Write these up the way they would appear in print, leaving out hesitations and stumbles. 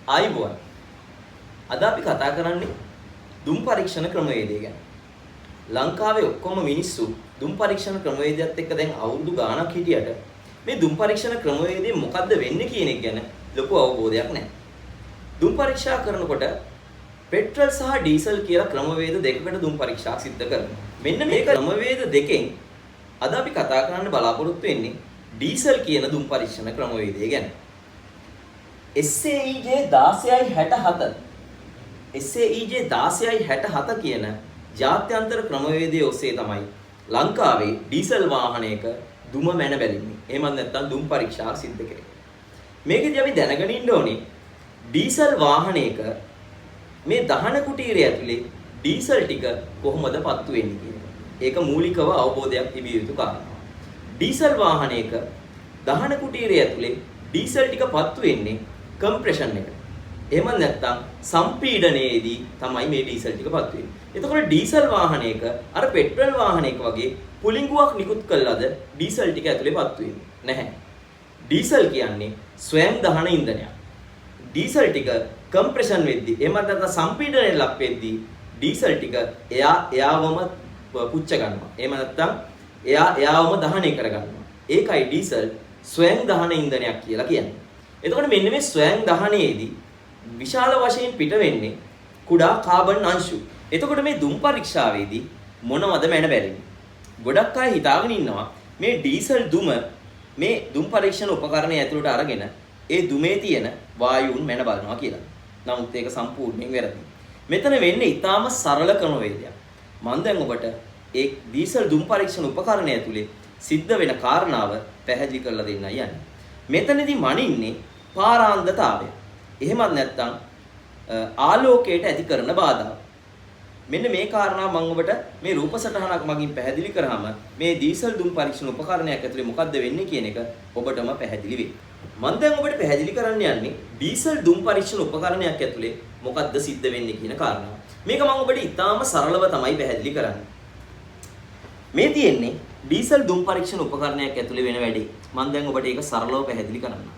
ආයිබෝන්. අද අපි කතා කරන්නේ දුම් පරීක්ෂණ ක්‍රමවේදය ගැන. ලංකාවේ ඔක්කොම මිනිස්සු දුම් පරීක්ෂණ ක්‍රමවේදයත් එක්ක දැන් අවුරුදු ගාණක් හිටියට මේ දුම් පරීක්ෂණ ක්‍රමවේදය මොකද්ද වෙන්නේ කියන එක ගැන ලොකු අවබෝධයක් නැහැ. දුම් පරීක්ෂා කරනකොට පෙට්‍රල් සහ ඩීසල් කියලා ක්‍රමවේද දෙකකට දුම් පරීක්ෂා සිද්ධ කරනවා. මෙන්න මේ ක්‍රමවේද දෙකෙන් අද අපි කතා කරන්න බලාපොරොත්තු වෙන්නේ ඩීසල් කියන දුම් පරීක්ෂණ ක්‍රමවේදය ගැන. SAEJ 1667 SAEJ 1667 කියන ජාත්‍යන්තර ක්‍රමවේදයේ ඔස්සේ තමයි ලංකාවේ ඩීසල් වාහනයක දුම මැන බැලින්නේ. එහෙමත් නැත්නම් දුම් පරීක්ෂා සිද්ධ කරේ. මේකදී අපි දැනගෙන ඉන්න ඕනේ ඩීසල් වාහනයක මේ දහන කුටීරය ඇතුලේ ඩීසල් ටික කොහොමද පත්තු වෙන්නේ කියන එක. ඒක මූලිකව අවබෝධයක් තිබිය යුතු කාරණාවක්. ඩීසල් වාහනයක දහන කුටීරය ඇතුලේ ඩීසල් ටික පත්තු වෙන්නේ කම්ප්‍රෙෂන් එකට. එහෙම නැත්නම් සම්පීඩනයේදී තමයි මේ ඩීසල් ටික පත්තු වෙන්නේ. එතකොට ඩීසල් වාහනයක අර පෙට්‍රල් වාහනයක වගේ පුලිංගුවක් නිකුත් කළාද ඩීසල් ටික ඇතුලේ පත්තු වෙන්නේ නැහැ. ඩීසල් කියන්නේ ස්වයං දහන ඉන්ධනයක්. ඩීසල් ටික කම්ප්‍රෙෂන් වෙද්දී එහෙම නැත්නම් සම්පීඩනයට ලක් වෙද්දී ඩීසල් ටික එයාවම පුච්ච ගන්නවා. එහෙම නැත්නම් එයාවම දහනය කර ගන්නවා. ඒකයි ඩීසල් ස්වයං දහන ඉන්ධනයක් කියලා කියන්නේ. එතකොට මෙන්න මේ ස්වයං දහනයේදී විශාල වශයෙන් පිට වෙන්නේ කුඩා කාබන් අංශු. එතකොට මේ දුම් පරීක්ෂාවේදී මොනවද මැන බැරින්නේ? ගොඩක් අය හිතාගෙන ඉන්නවා මේ ඩීසල් දුම මේ දුම් පරීක්ෂණ උපකරණය ඇතුළට අරගෙන ඒ දුමේ තියෙන වායුන් මැන බලනවා කියලා. නමුත් ඒක සම්පූර්ණයෙන් වැරදි. මෙතන වෙන්නේ ඊටාම සරල ක්‍රමවේදයක්. මම දැන් ඔබට ඒ ඩීසල් දුම් පරීක්ෂණ උපකරණය ඇතුලේ සිද්ධ වෙන කාරණාව පැහැදිලි කරලා දෙන්නයි යන්නේ. මෙතනදී මනින්නේ පාරාන්දතාවය. එහෙමත් නැත්නම් ආලෝකයට ඇති කරන බාධා. මෙන්න මේ කාරණා මම ඔබට මේ රූප සටහනක් මගින් පැහැදිලි කරාම මේ ඩීසල් දුම් පරීක්ෂණ උපකරණයක් ඇතුලේ මොකද්ද වෙන්නේ කියන එක ඔබටම පැහැදිලි වෙයි. මම දැන් ඔබට පැහැදිලි කරන්න යන්නේ ඩීසල් දුම් පරීක්ෂණ උපකරණයක් ඇතුලේ මොකද්ද සිද්ධ වෙන්නේ කියන කාරණාව. මේක මම ඔබට ඉතාම සරලව තමයි පැහැදිලි කරන්නේ. මේ තියෙන්නේ ඩීසල් දුම් පරීක්ෂණ උපකරණයක් ඇතුලේ වෙන වැඩේ. මම දැන් ඔබට ඒක සරලව පැහැදිලි කරන්නම්.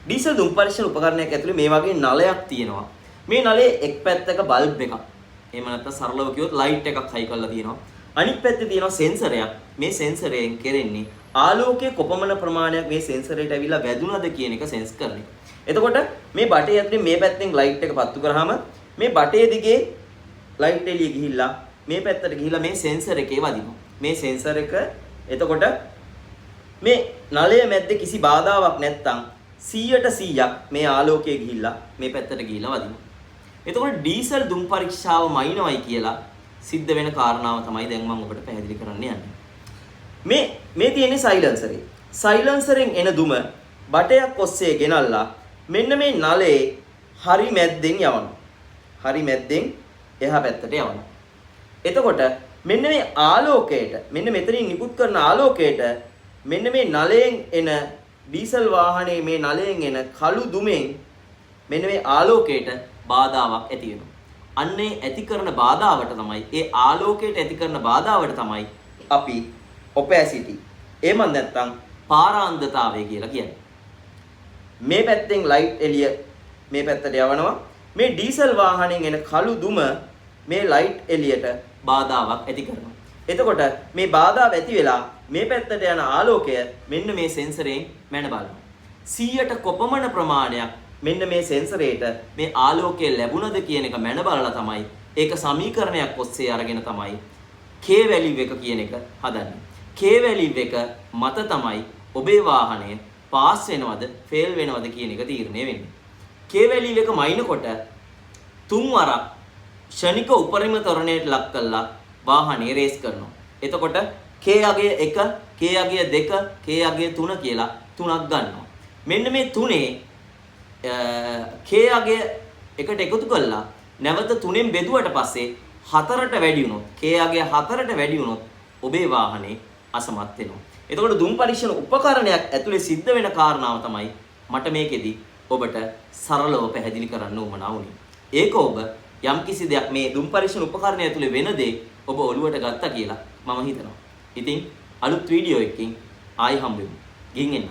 ඩීසල් දුම් පරීක්ෂණ උපකරණයක් ඇතුලේ මේ වගේ නලයක් තියෙනවා. මේ නලයේ එක් පැත්තක බල්බ් එකක්. එහෙම නැත්නම් සරලව කිව්වොත් ලයිට් එකක් හයි කරලා තියෙනවා. අනිත් පැත්තේ තියෙනවා සෙන්සරයක්. මේ සෙන්සරයෙන් කෙරෙන්නේ ආලෝකයේ කොපමණ ප්‍රමාණයක් මේ සෙන්සරයට ඇවිල්ලා වැදුනද කියන එක සෙන්ස් කරන එක. එතකොට මේ බටේ ඇතුලේ මේ පැත්තෙන් ලයිට් එක පත්තු කරාම මේ බටේ දිගේ ලයිට් එළිය ගිහිල්ලා මේ පැත්තට ගිහිල්ලා මේ සෙන්සර් එකේ වදිනවා. මේ සෙන්සර් එක එතකොට මේ නලය මැද්දේ කිසි බාධාවක් නැත්තම් 100% මේ ආලෝකය ගිහිල්ලා මේ පැත්තට ගිහිල්ලා වදිනවා. එතකොට ඩීසල් දුම් පරීක්ෂාව මයින්වයි කියලා සිද්ධ වෙන කාරණාව තමයි දැන් මම ඔබට පැහැදිලි කරන්න යන්නේ. මේ තියෙන්නේ සයිලන්සරේ. සයිලන්සරෙන් එන දුම බටයක් ඔස්සේ ගෙනල්ලා මෙන්න මේ නලයේ හරි මැද්දෙන් යවනවා. හරි මැද්දෙන් එහා පැත්තට යවනවා. එතකොට මෙන්න මේ ආලෝකයට මෙන්න මෙතනින් නිකුත් කරන ආලෝකයට මෙන්න මේ නලයෙන් එන ඩීසල් වාහනේ මේ නලයෙන් එන කළු දුමෙන් මෙන්න මේ ආලෝකයට බාධාවක් ඇති වෙනවා. අන්නේ ඇති කරන බාධාවට තමයි ඒ ආලෝකයට ඇති කරන බාධාවට තමයි අපි ඔපැසිටි එහෙම නැත්නම් පාරාන්දතාවය කියලා කියන්නේ. මේ පැත්තෙන් ලයිට් එළිය මේ පැත්තට යවනවා. මේ ඩීසල් වාහනෙන් එන කළු දුම මේ ලයිට් එළියට බාධාවක් ඇති කරනවා. එතකොට මේ බාධාව ඇති වෙලා මේ පැත්තට යන ආලෝකය මෙන්න මේ සෙන්සරයෙන් මැන බලනවා. 100ට කොපමණ ප්‍රමාණයක් මෙන්න මේ සෙන්සරේට මේ ආලෝකය ලැබුණද කියන එක මැන බලලා තමයි ඒක සමීකරණයක් ඔස්සේ අරගෙන තමයි K වැලියු එක කියන එක හදන්නේ. K වැලියු එක මත තමයි ඔබේ වාහනය පාස් වෙනවද ෆේල් වෙනවද කියන එක තීරණය වෙන්නේ. K වැලියු එක මයින්කොට 3 වරක් ක්ෂණික උපරිම ත්වරණයට ලක් කළා වාහනේ රේස් කරනවා. එතකොට K අගය 1, K අගය 2, K අගය 3 කියලා තුනක් ගන්නවා. මෙන්න මේ තුනේ K අගය එකට එකතු කළා නැවත 3ෙන් බෙදුවට පස්සේ 4ට වැඩි වුණොත් K අගය 4ට වැඩි වුණොත් ඔබේ වාහනේ අසමත් වෙනවා. එතකොට දුම් පරීක්ෂණ උපකරණයක් ඇතුලේ සිද්ධ වෙන කාරණාව තමයි මට මේකෙදි ඔබට සරලව පැහැදිලි කරන්න උවමනා වුණේ. ඒක ඔබ යම්කිසි දෙයක් මේ දුම් පරීක්ෂණ උපකරණය ඇතුලේ වෙන දේ ඔබ ඔළුවට ගත්තා කියලා මම හිතනවා. ඉතින් අලුත් වීඩියෝ එකකින් ආයි හම්බෙමු. ගිහින් එන්න.